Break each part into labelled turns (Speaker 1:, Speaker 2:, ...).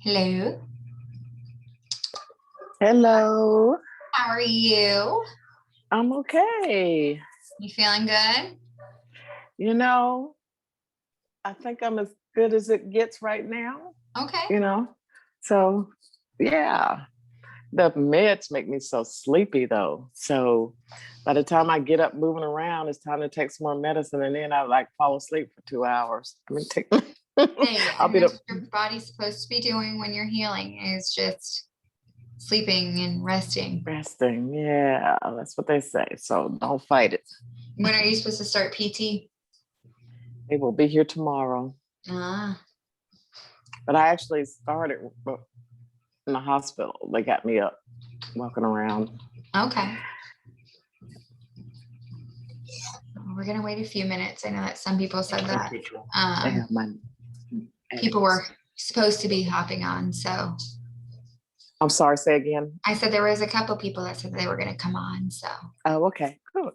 Speaker 1: Hello.
Speaker 2: Hello.
Speaker 1: How are you?
Speaker 2: I'm okay.
Speaker 1: You feeling good?
Speaker 2: You know, I think I'm as good as it gets right now,
Speaker 1: Okay.
Speaker 2: you know. So, yeah. The meds make me so sleepy though. So, by the time I get up moving around, it's time to take some more medicine and then I like fall asleep for 2 hours. I mean,
Speaker 1: Hey,
Speaker 2: I'll
Speaker 1: and
Speaker 2: be
Speaker 1: that's
Speaker 2: the
Speaker 1: what your body's supposed to be doing when you're healing is just sleeping and resting.
Speaker 2: resting. Yeah, that's what they say. So, don't fight it.
Speaker 1: When are you supposed to start PT?
Speaker 2: They will be here tomorrow.
Speaker 1: Ah,
Speaker 2: But I actually started in the hospital. They got me up walking around.
Speaker 1: okay. We're gonna wait a few minutes. I know that some people said that
Speaker 2: They have my
Speaker 1: people were supposed to be hopping on. So
Speaker 2: I'm sorry, say again.
Speaker 1: I said there was a couple people that said they were gonna come on. So
Speaker 2: Oh, okay. Good.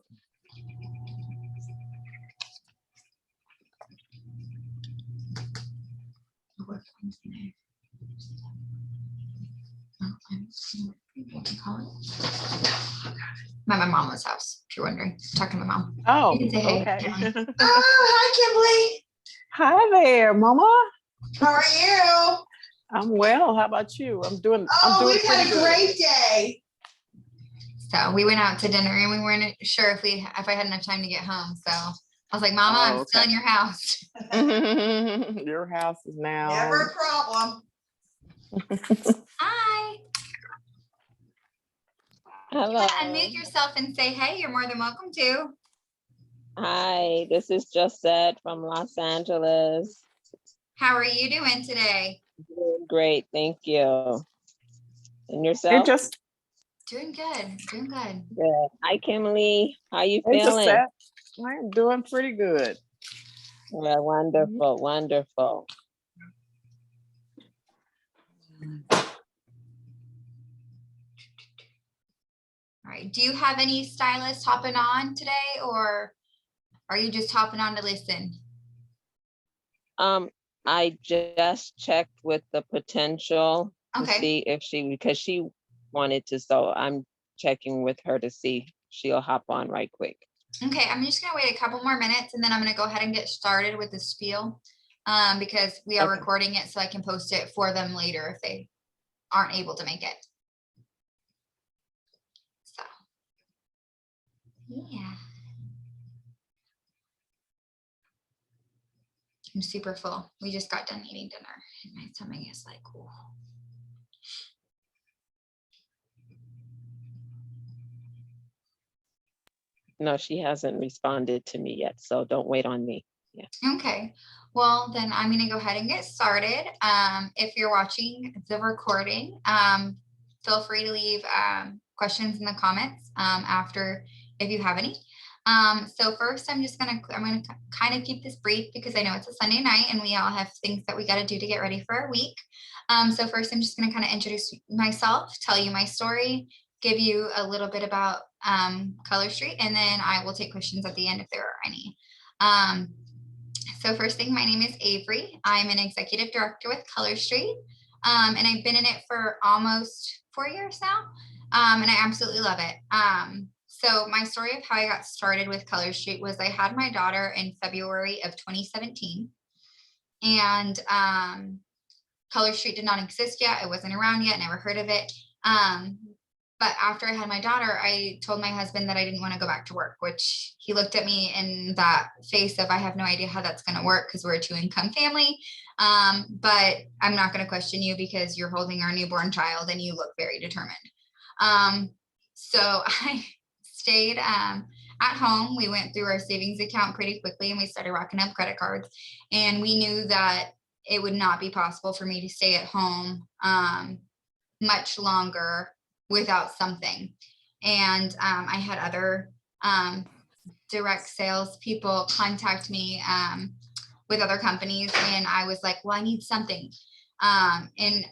Speaker 1: I'm at my mama's house, if you're wondering. Talking to my mom.
Speaker 2: Oh,
Speaker 1: You can say hey.
Speaker 2: okay.
Speaker 1: Oh, hi, Kimberly.
Speaker 2: Hi there, Mama.
Speaker 1: How are you?
Speaker 2: I'm well. How about you? I'm doing
Speaker 1: We've had a
Speaker 2: pretty good.
Speaker 1: great day. So we went out to dinner and we weren't sure if I had enough time to get home. So I was like, Mama, I'm still in your house.
Speaker 2: Your house is now.
Speaker 1: Never a problem. Hi.
Speaker 3: Hello.
Speaker 1: Unmute yourself and say hey. You're more than welcome to.
Speaker 3: Hi, this is Josette from Los Angeles.
Speaker 1: How are you doing today?
Speaker 3: Doing great, thank you. And
Speaker 2: Hey,
Speaker 3: yourself?
Speaker 2: just
Speaker 1: Doing good. Doing good.
Speaker 3: Good. Hi, Kimberly. How you
Speaker 2: hey,
Speaker 3: feeling?
Speaker 2: I'm doing pretty good.
Speaker 3: Well, wonderful, wonderful.
Speaker 1: All right. Do you have any stylists hopping on today, or are you just hopping on to listen?
Speaker 3: I just checked with the potential to
Speaker 1: Okay.
Speaker 3: see if because she wanted to, so I'm checking with her to see if she'll hop on right quick.
Speaker 1: Okay, I'm just gonna wait a couple more minutes and then I'm gonna go ahead and get started with the spiel because we are
Speaker 3: Okay.
Speaker 1: recording it so I can post it for them later if they aren't able to make it. So, yeah. I'm super full. We just got done eating dinner and my stomach is like, ooh.
Speaker 3: No, she hasn't responded to me yet, so don't wait on me. Yeah.
Speaker 1: Okay, well, then I'm going to go ahead and get started. If you're watching the recording, feel free to leave questions in the comments after if you have any. So first, I'm going to kind of keep this brief because I know it's a Sunday night and we all have things that we got to do to get ready for our week. So first, I'm just going to kind of introduce myself, tell you my story, give you a little bit about Color Street, and then I will take questions at the end if there are any. So first thing, my name is Averi. I'm an executive director with Color Street, and I've been in it for almost 4 years now, and I absolutely love it. So my story of how I got started with Color Street was I had my daughter in February of 2017, and Color Street did not exist yet. It wasn't around yet, never heard of it. But after I had my daughter, I told my husband that I didn't want to go back to work, which he looked at me in that face of, I have no idea how that's going to work because we're a 2-income family. But I'm not going to question you because you're holding our newborn child and you look very determined. So I stayed at home. We went through our savings account pretty quickly and we started racking up credit cards. And we knew that it would not be possible for me to stay at home much longer without something. And I had other direct sales people contact me with other companies. And I was like, well, I need something. And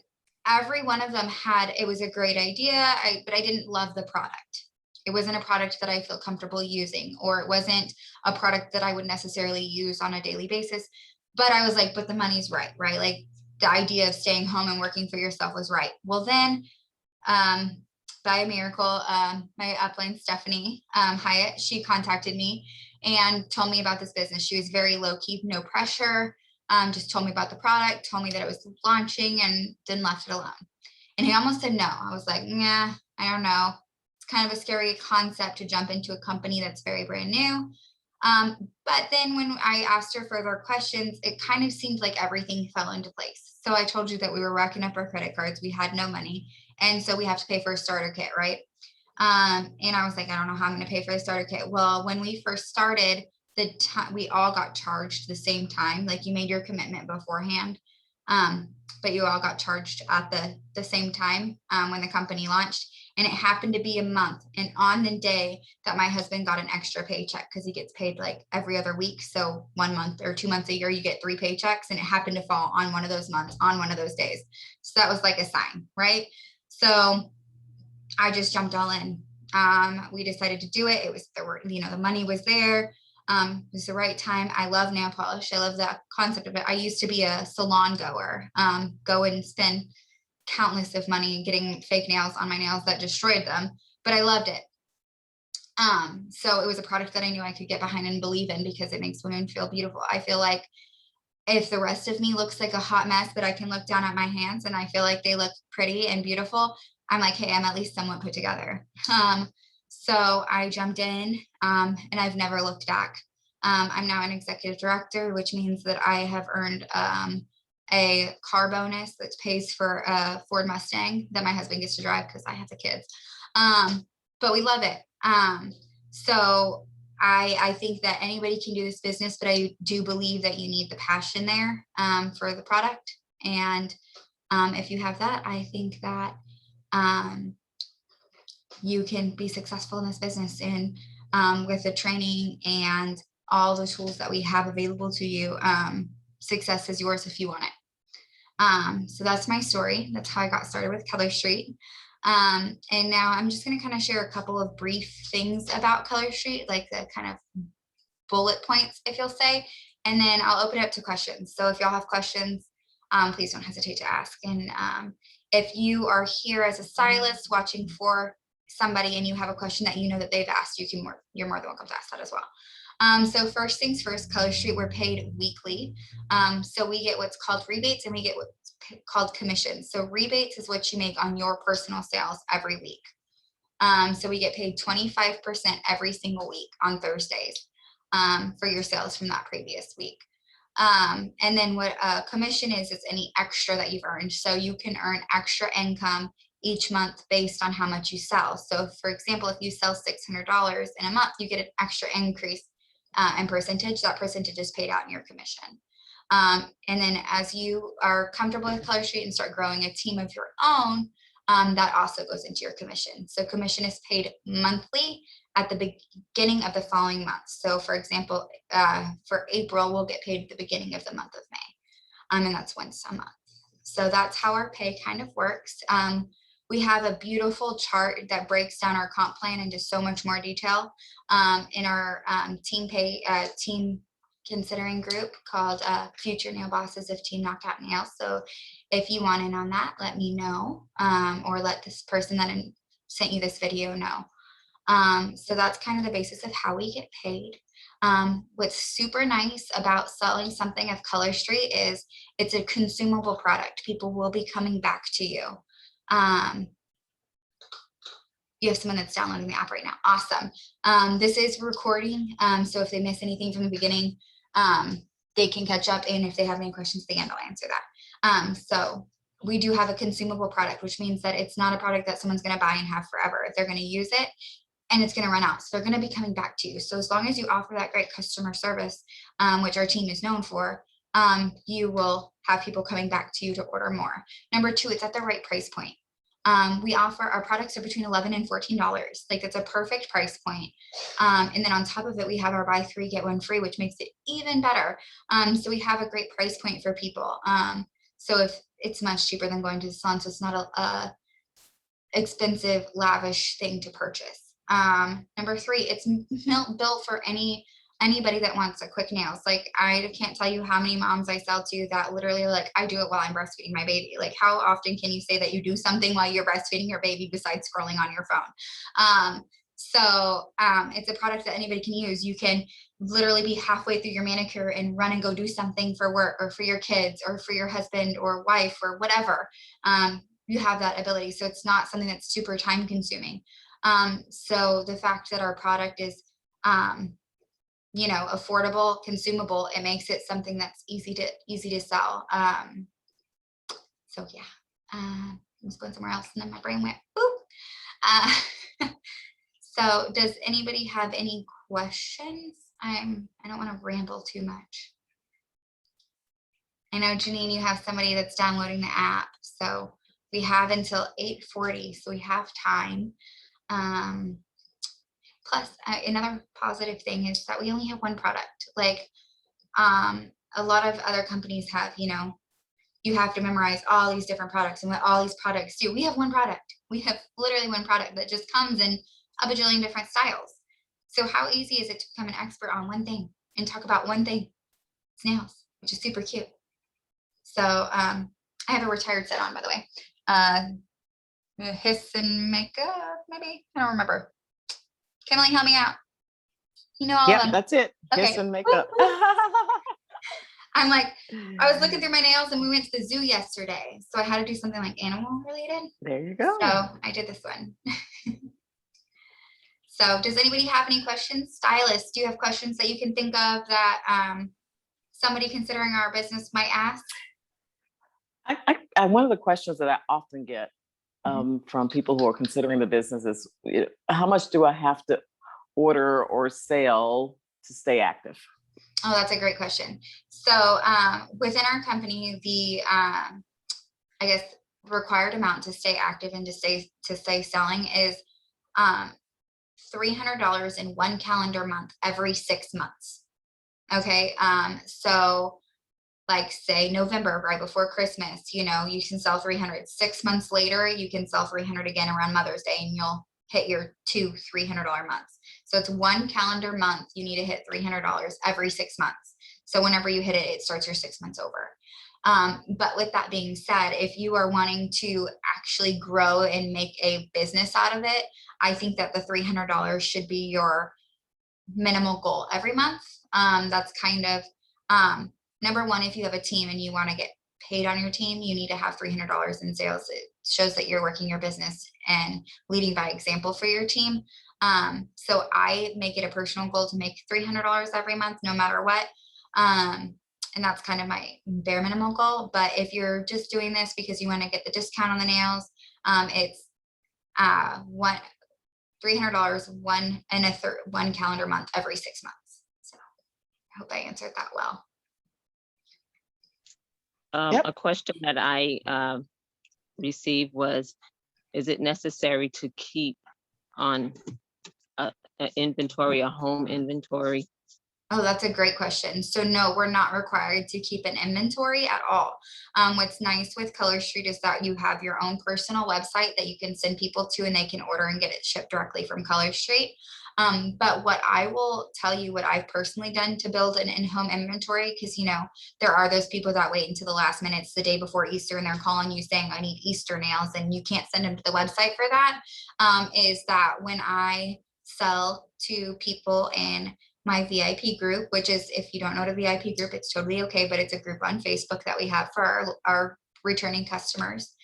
Speaker 1: every one of them it was a great idea, but I didn't love the product. It wasn't a product that I feel comfortable using, or it wasn't a product that I would necessarily use on a daily basis. But I was like, but the money's right? Like the idea of staying home and working for yourself was right. Well, then, by a miracle, my upline, Stephanie Hyatt, she contacted me and told me about this business. She was very low key, no pressure, just told me about the product, told me that it was launching, and then left it alone. And he almost said no. I was like, nah, I don't know. It's kind of a scary concept to jump into a company that's very brand new. But then when I asked her further questions, it kind of seemed like everything fell into place. So I told you that we were racking up our credit cards. We had no money. And so we have to pay for a starter kit, right? And I was like, I don't know how I'm going to pay for the starter kit. Well, when we first started, the time we all got charged the same time. Like you made your commitment beforehand, but you all got charged at the same time when the company launched. And it happened to be a month. And on the day that my husband got an extra paycheck, because he gets paid like every other week. So 1 month or 2 months a year, you get 3 paychecks. And it happened to fall on one of those months, on one of those days. So that was like a sign, right? So I just jumped all in. We decided to do it. It was the money was there. It was the right time. I love nail polish. I love that concept of it. I used to be a salon goer, go and spend countless of money getting fake nails on my nails that destroyed them, but I loved it. So it was a product that I knew I could get behind and believe in because it makes women feel beautiful. I feel like if the rest of me looks like a hot mess, but I can look down at my hands and I feel like they look pretty and beautiful, I'm like, hey, I'm at least somewhat put together. So I jumped in and I've never looked back. I'm now an executive director, which means that I have earned a car bonus that pays for a Ford Mustang that my husband gets to drive because I have the kids. But we love it. So I think that anybody can do this business, but I do believe that you need the passion there for the product. And if you have that, I think that you can be successful in this business. And with the training and all the tools that we have available to you, success is yours if you want it. So that's my story. That's how I got started with Color Street. And now I'm just going to kind of share a couple of brief things about Color Street, like the kind of bullet points, if you'll say, and then I'll open it up to questions. So if y'all have questions, please don't hesitate to ask. And if you are here as a stylist watching for somebody and you have a question that you know that they've asked, you're more than welcome to ask that as well. So first things first, Color Street, we're paid weekly. So we get what's called rebates and we get what's called commissions. So rebates is what you make on your personal sales every week. So we get paid 25% every single week on Thursdays for your sales from that previous week. And then what a commission is any extra that you've earned. So you can earn extra income each month based on how much you sell. So for example, if you sell $600 in a month, you get an extra increase in percentage. That percentage is paid out in your commission. And then as you are comfortable with Color Street and start growing a team of your own, that also goes into your commission. So commission is paid monthly at the beginning of the following month. So for example, for April, we'll get paid at the beginning of the month of May. And that's once a month. So that's how our pay kind of works. We have a beautiful chart that breaks down our comp plan into so much more detail in our team considering group called Future Nail Bosses of Team Knockout Nails. So if you want in on that, let me know, or let this person that sent you this video know. So that's kind of the basis of how we get paid. What's super nice about selling something of Color Street is it's a consumable product. People will be coming back to you. You have someone that's downloading the app right now. Awesome. This is recording. So if they miss anything from the beginning, they can catch up. And if they have any questions, the end, I'll answer that. So we do have a consumable product, which means that it's not a product that someone's going to buy and have forever. They're going to use it and it's going to run out. So they're going to be coming back to you. So as long as you offer that great customer service, which our team is known for, you will have people coming back to you to order more. Number two, it's at the right price point. We offer our products are between $11 and $14. Like it's a perfect price point. And then on top of it, we have our buy 3, get 1 free, which makes it even better. So we have a great price point for people. So if it's much cheaper than going to the salon, so it's not a expensive, lavish thing to purchase. Number 3, it's built for any anybody that wants a quick nails. Like, I can't tell you how many moms I sell to that literally like, I do it while I'm breastfeeding my baby. Like, how often can you say that you do something while you're breastfeeding your baby besides scrolling on your phone? It's a product that anybody can use. You can literally be halfway through your manicure and run and go do something for work or for your kids or for your husband or wife or whatever. You have that ability. So it's not something that's super time consuming. So the fact that our product is, affordable, consumable, it makes it something that's easy to sell. So yeah, I was going somewhere else and then my brain went, boop. So does anybody have any questions? I don't want to ramble too much. I know, Janine, you have somebody that's downloading the app. So we have until 8:40, so we have time. Plus, another positive thing is that we only have one product. Like, a lot of other companies have, you have to memorize all these different products and what all these products do. We have one product. We have literally one product that just comes in a bajillion different styles. So how easy is it to become an expert on one thing and talk about one thing? It's nails, which is super cute. So I have a retired set on, by the way. Hiss and Makeup, maybe? I don't remember. Kimberly, help me out. You know all of them.
Speaker 2: That's it.
Speaker 1: Okay.
Speaker 2: Hiss and Makeup.
Speaker 1: I'm like, I was looking through my nails and we went to the zoo yesterday. So I had to do something like animal related.
Speaker 2: There you go.
Speaker 1: So I did this one. So does anybody have any questions? Stylists, do you have questions that you can think of that somebody considering our business might ask?
Speaker 2: One of the questions that I often get from people who are considering the business is, how much do I have to order or sell to stay active?
Speaker 1: Oh, that's a great question. So within our company, the I guess required amount to stay active and to stay selling is $300 in one calendar month every 6 months. Okay, so like say November, right before Christmas, you can sell 300. 6 months later, you can sell 300 again around Mother's Day, and you'll hit your $200 $300 months. So it's one calendar month. You need to hit $300 every 6 months. So whenever you hit it, it starts your 6 months over. But with that being said, if you are wanting to actually grow and make a business out of it, I think that the $300 should be your minimal goal every month. That's kind of number one. If you have a team and you want to get paid on your team, you need to have $300 in sales. It shows that you're working your business and leading by example for your team. So I make it a personal goal to make $300 every month, no matter what. And that's kind of my bare minimal goal. But if you're just doing this because you want to get the discount on the nails, it's $300 one calendar month every 6 months. So I hope I answered that well.
Speaker 3: A question that I received was, is it necessary to keep on an inventory, a home inventory?
Speaker 1: Oh, that's a great question. So no, we're not required to keep an inventory at all. What's nice with Color Street is that you have your own personal website that you can send people to and they can order and get it shipped directly from Color Street. But what I will tell you, what I've personally done to build an in-home inventory, because there are those people that wait until the last minute, it's the day before Easter, and they're calling you saying, I need Easter nails, and you can't send them to the website for that. Is that when I sell to people in my VIP group, which is, if you don't know the VIP group, it's totally okay, but it's a group on Facebook that we have for our returning customers,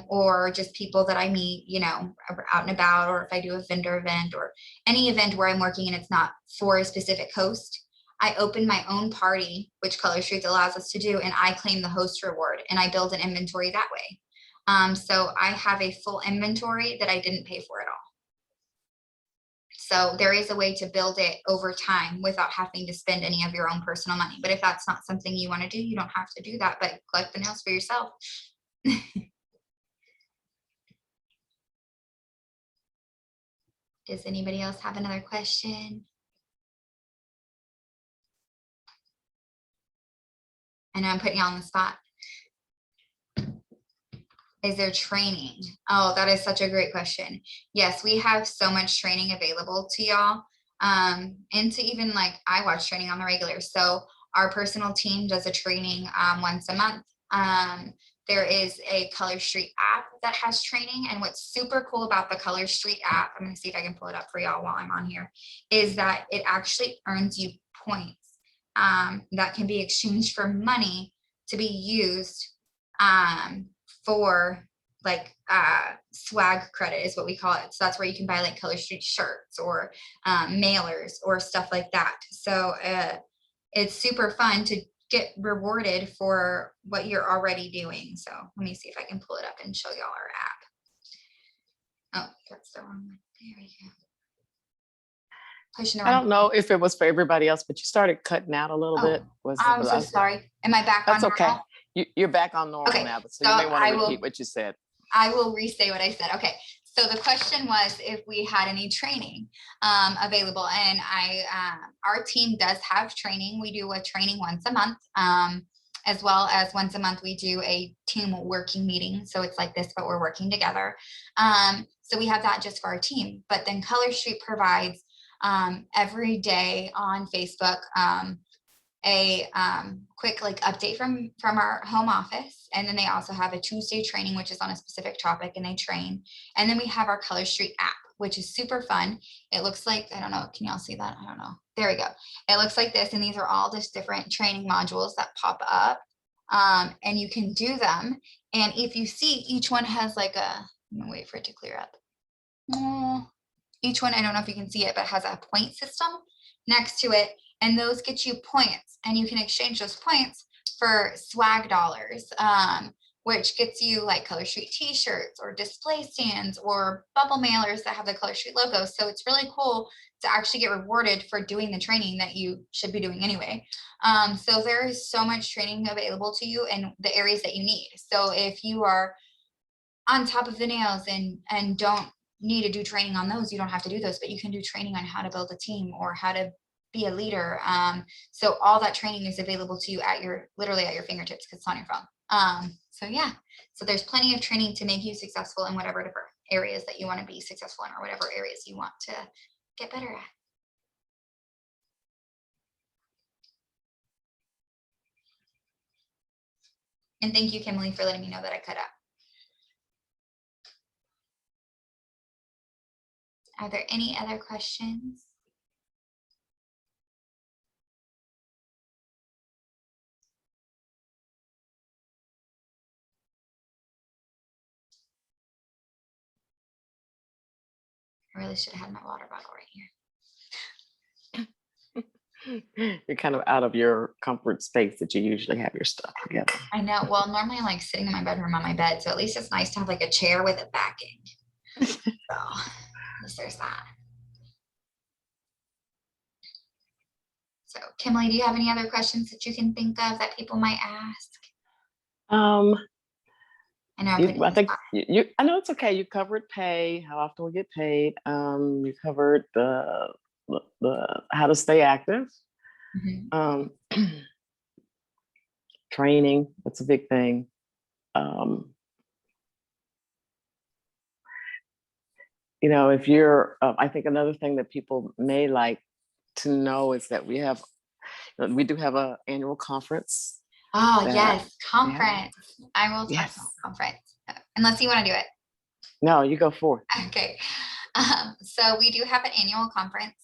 Speaker 1: or just people that I meet, out and about, or if I do a vendor event or any event where I'm working and it's not for a specific host, I open my own party, which Color Street allows us to do, and I claim the host reward and I build an inventory that way. So I have a full inventory that I didn't pay for at all. So there is a way to build it over time without having to spend any of your own personal money. But if that's not something you want to do, you don't have to do that, but collect the nails for yourself. Does anybody else have another question? I know I'm putting you on the spot. Is there training? Oh, that is such a great question. Yes, we have so much training available to y'all. into even like I watch training on the regular. So our personal team does a training once a month. There is a Color Street app that has training. And what's super cool about the Color Street app, I'm going to see if I can pull it up for y'all while I'm on here, is that it actually earns you points that can be exchanged for money to be used for like swag credit is what we call it. So that's where you can buy like Color Street shirts or mailers or stuff like that. So it's super fun to get rewarded for what you're already doing. So let me see if I can pull it up and show y'all our app. Oh, that's the wrong one. There we go. Pushing the
Speaker 2: I
Speaker 1: wrong
Speaker 2: don't know if it was for everybody else, but you started cutting out a little bit.
Speaker 1: I'm so sorry. Am I back
Speaker 2: That's
Speaker 1: on
Speaker 2: okay.
Speaker 1: normal?
Speaker 2: You're back on normal
Speaker 1: Okay,
Speaker 2: now, but so
Speaker 1: so
Speaker 2: you may want
Speaker 1: I
Speaker 2: to
Speaker 1: will-
Speaker 2: repeat what you said.
Speaker 1: I will re-say what I said. Okay. So the question was if we had any training available, and our team does have training. We do a training once a month, as well as once a month we do a team working meeting. So it's like this, but we're working together. So we have that just for our team. But then Color Street provides every day on Facebook a quick like update from our home office, and then they also have a Tuesday training which is on a specific topic and they train. And then we have our Color Street app, which is super fun. It looks like, I don't know, can y'all see that? I don't know, there we go. It looks like this, and these are all just different training modules that pop up, and you can do them. And if you see, each one has like a, I'm gonna wait for it to clear up. Each one, I don't know if you can see it, but has a point system next to it, and those get you points, and you can exchange those points for swag dollars, which gets you like Color Street t-shirts or display stands or bubble mailers that have the Color Street logo. So it's really cool to actually get rewarded for doing the training that you should be doing anyway. So there is so much training available to you in the areas that you need. So if you are on top of the nails and don't need to do training on those, you don't have to do those, but you can do training on how to build a team or how to be a leader. So all that training is available to you at your, literally at your fingertips, because it's on your phone. So yeah, so there's plenty of training to make you successful in whatever different areas that you want to be successful in, or whatever areas you want to get better at. And thank you, Kimberly, for letting me know that I cut out. Are there any other questions? I really should have had my water bottle right here.
Speaker 2: You're kind of out of your comfort space that you usually have your stuff together.
Speaker 1: I know. Well, normally I'm like sitting in my bedroom on my bed, so at least it's nice to have like a chair with a backing. So at least there's that. So Kimberly, do you have any other questions that you can think of that people might ask? I know.
Speaker 2: I think I know it's okay. You covered pay, how often we get paid. You covered the how to stay active. Mm-hmm. Training, that's a big thing. You know, if you're, I think another thing that people may like to know is that we do have an annual conference.
Speaker 1: Oh, yes, conference. Yeah. I will talk about conference, unless you want to do it.
Speaker 2: No, you go forward.
Speaker 1: Okay. So we do have an annual conference.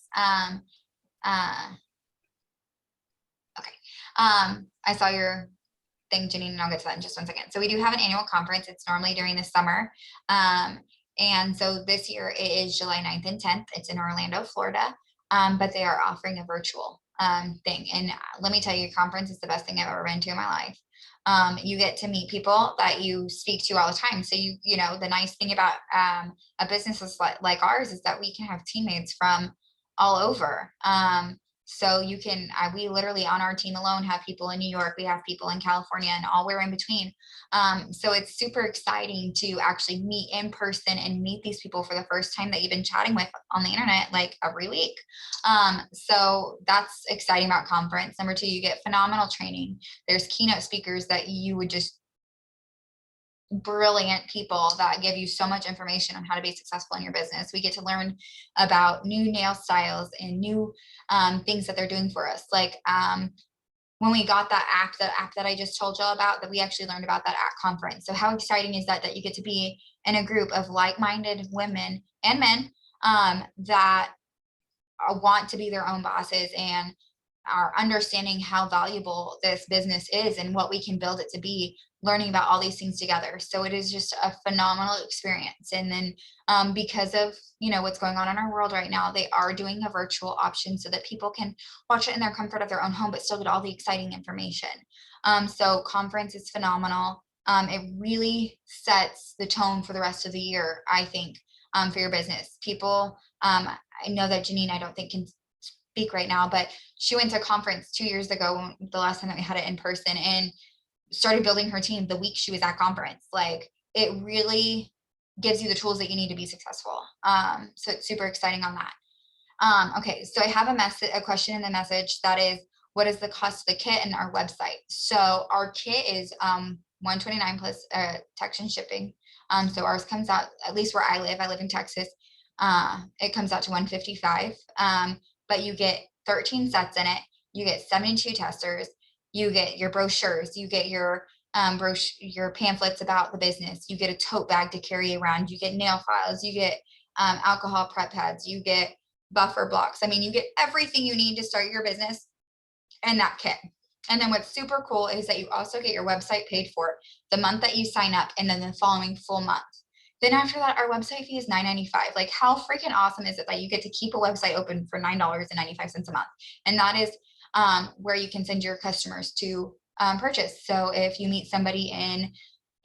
Speaker 1: Okay. I saw your thing, Janine, and I'll get to that in just 1 second. So we do have an annual conference. It's normally during the summer. And so this year it is July 9th and 10th. It's in Orlando, Florida. But they are offering a virtual thing. And let me tell you, conference is the best thing I've ever been to in my life. You get to meet people that you speak to all the time. So you know, the nice thing about a business like ours is that we can have teammates from all over. So you can, we literally on our team alone have people in New York, we have people in California, and all we're in between. So it's super exciting to actually meet in person and meet these people for the first time that you've been chatting with on the internet like every week. So that's exciting about conference. Number 2, you get phenomenal training. There's keynote speakers that you would just brilliant people that give you so much information on how to be successful in your business. We get to learn about new nail styles and new things that they're doing for us. Like when we got that app, the app that I just told y'all about, that we actually learned about that at conference. So how exciting is that, that you get to be in a group of like-minded women and men that want to be their own bosses and are understanding how valuable this business is and what we can build it to be, learning about all these things together. So it is just a phenomenal experience. And then because of, you know, what's going on in our world right now, they are doing a virtual option so that people can watch it in their comfort of their own home, but still get all the exciting information. So conference is phenomenal. It really sets the tone for the rest of the year, I think, for your business. People, I know that Janine, I don't think can speak right now, but she went to a conference 2 years ago, the last time that we had it in person, and started building her team the week she was at conference. Like, it really gives you the tools that you need to be successful. So it's super exciting on that. Okay, so I have a question in the message that is, what is the cost of the kit and our website? So our kit is $129 plus tax and shipping. So ours comes out, at least where I live in Texas, it comes out to $155. But you get 13 sets in it. You get 72 testers. You get your brochures. You get your your pamphlets about the business. You get a tote bag to carry around. You get nail files. You get alcohol prep pads. You get buffer blocks. I mean, you get everything you need to start your business in that kit. And then what's super cool is that you also get your website paid for the month that you sign up, and then the following full month. Then after that, our website fee is $9.95. Like, how freaking awesome is it that you get to keep a website open for $9.95 a month? And that is where you can send your customers to purchase. So if you meet somebody in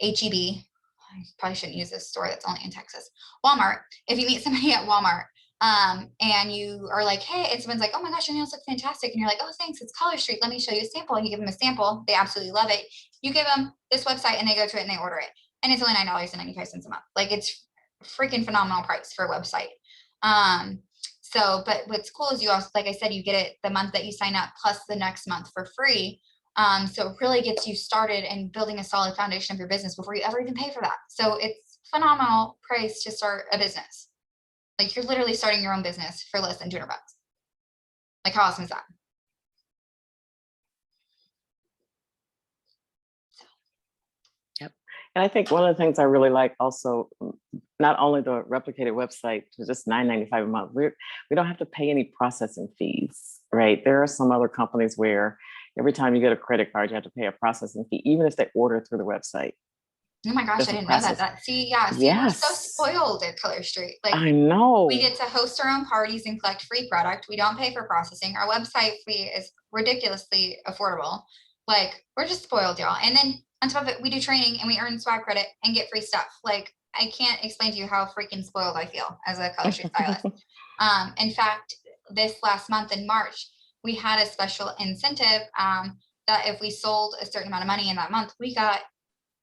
Speaker 1: HEB, I probably shouldn't use this store that's only in Texas, Walmart. If you meet somebody at Walmart and you are like, hey, and someone's like, oh my gosh, your nails look fantastic. And you're like, oh, thanks, it's Color Street. Let me show you a sample. And you give them a sample. They absolutely love it. You give them this website and they go to it and they order it. And it's only $9.95 a month. Like, it's freaking phenomenal price for a website. So, but what's cool is you also, like I said, you get it the month that you sign up plus the next month for free. So it really gets you started and building a solid foundation of your business before you ever even pay for that. So it's phenomenal price to start a business. Like, you're literally starting your own business for less than $200. Like, how awesome is that?
Speaker 2: And I think one of the things I really like also, not only the replicated website, which is just $9.95 a month, we don't have to pay any processing fees, right? There are some other companies where every time you get a credit card, you have to pay a processing fee, even if they order through the website.
Speaker 1: Oh my gosh, I didn't know that. See, we're so spoiled at Color Street. Like,
Speaker 2: I know.
Speaker 1: We get to host our own parties and collect free product. We don't pay for processing. Our website fee is ridiculously affordable. Like, we're just spoiled, y'all. And then on top of it, we do training and we earn swag credit and get free stuff. Like, I can't explain to you how freaking spoiled I feel as a Color Street stylist. In fact, this last month in March, we had a special incentive that if we sold a certain amount of money in that month, we got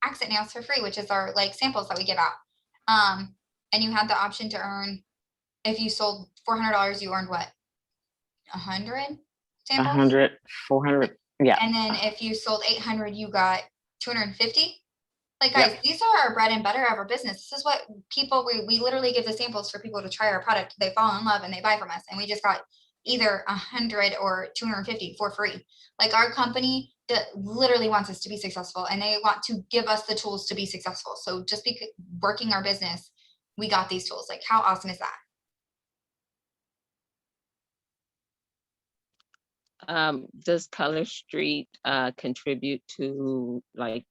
Speaker 1: accent nails for free, which is our like samples that we give out. And you had the option to earn, if you sold $400, you earned what? 100 samples?
Speaker 2: 100, 400, yeah.
Speaker 1: And then if you sold 800, you got 250. Like, guys, these are our bread and butter of our business. This is what people, we literally give the samples for people to try our product. They fall in love and they buy from us. And we just got either 100 or 250 for free. Like, our company that literally wants us to be successful, and they want to give us the tools to be successful. So just working our business, we got these tools. Like, how awesome is that?
Speaker 3: Does Color Street contribute to like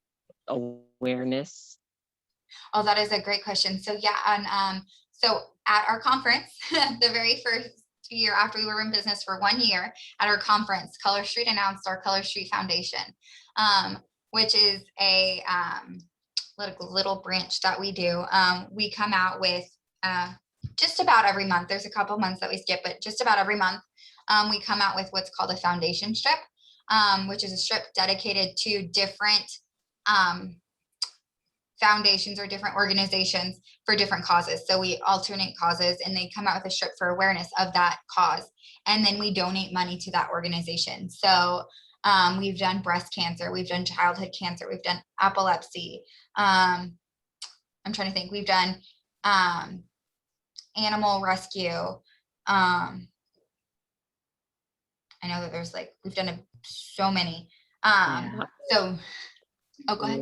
Speaker 3: awareness?
Speaker 1: Oh, that is a great question. So yeah, and so at our conference, the very first year after we were in business for 1 year, at our conference, Color Street announced our Color Street Foundation, which is a little branch that we do. We come out with just about every month. There's a couple months that we skip, but just about every month, we come out with what's called a foundation strip, which is a strip dedicated to different foundations or different organizations for different causes. So we alternate causes, and they come out with a strip for awareness of that cause. And then we donate money to that organization. So We've done breast cancer. We've done childhood cancer. We've done epilepsy. I'm trying to think. We've done animal rescue. I know that there's like, we've done so many. So, oh, go ahead.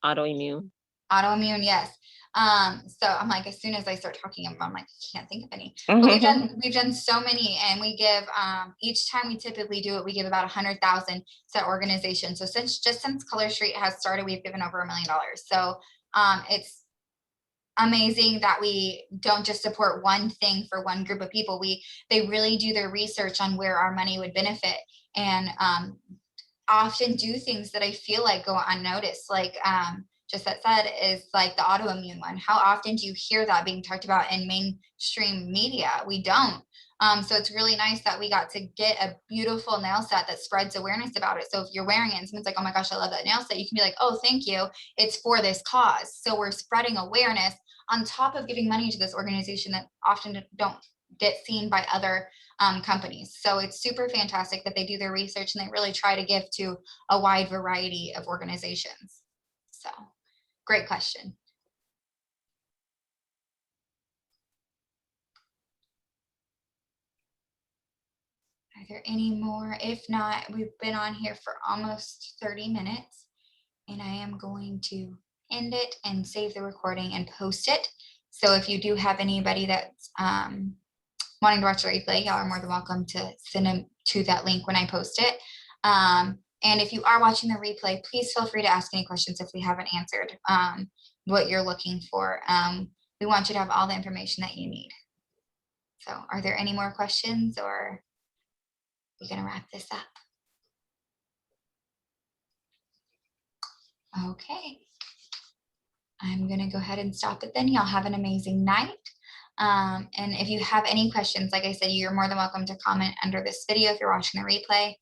Speaker 3: Autoimmune.
Speaker 1: Autoimmune, yes. So I'm like, as soon as I start talking, I'm like, I can't think of any. But we've done so many, and we give each time we typically do it, we give about 100,000 to that organization. So since Color Street has started, we've given over $1 million. So it's amazing that we don't just support one thing for one group of people. They really do their research on where our money would benefit, and often do things that I feel like go unnoticed. Like just that said is like the autoimmune one. How often do you hear that being talked about in mainstream media? We don't. So it's really nice that we got to get a beautiful nail set that spreads awareness about it. So if you're wearing it and someone's like, oh my gosh, I love that nail set, you can be like, oh, thank you. It's for this cause. So we're spreading awareness on top of giving money to this organization that often don't get seen by other companies. So it's super fantastic that they do their research and they really try to give to a wide variety of organizations. So great question. Are there any more? If not, we've been on here for almost 30 minutes, and I am going to end it and save the recording and post it. So if you do have anybody that's wanting to watch the replay, y'all are more than welcome to send them to that link when I post it. And if you are watching the replay, please feel free to ask any questions if we haven't answered what you're looking for. We want you to have all the information that you need. So are there any more questions, or are we gonna wrap this up? Okay. I'm gonna go ahead and stop it then. Y'all have an amazing night. And if you have any questions, like I said, you're more than welcome to comment under this video if you're watching the replay,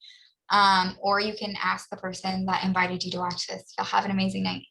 Speaker 1: or you can ask the person that invited you to watch this. Y'all have an amazing night.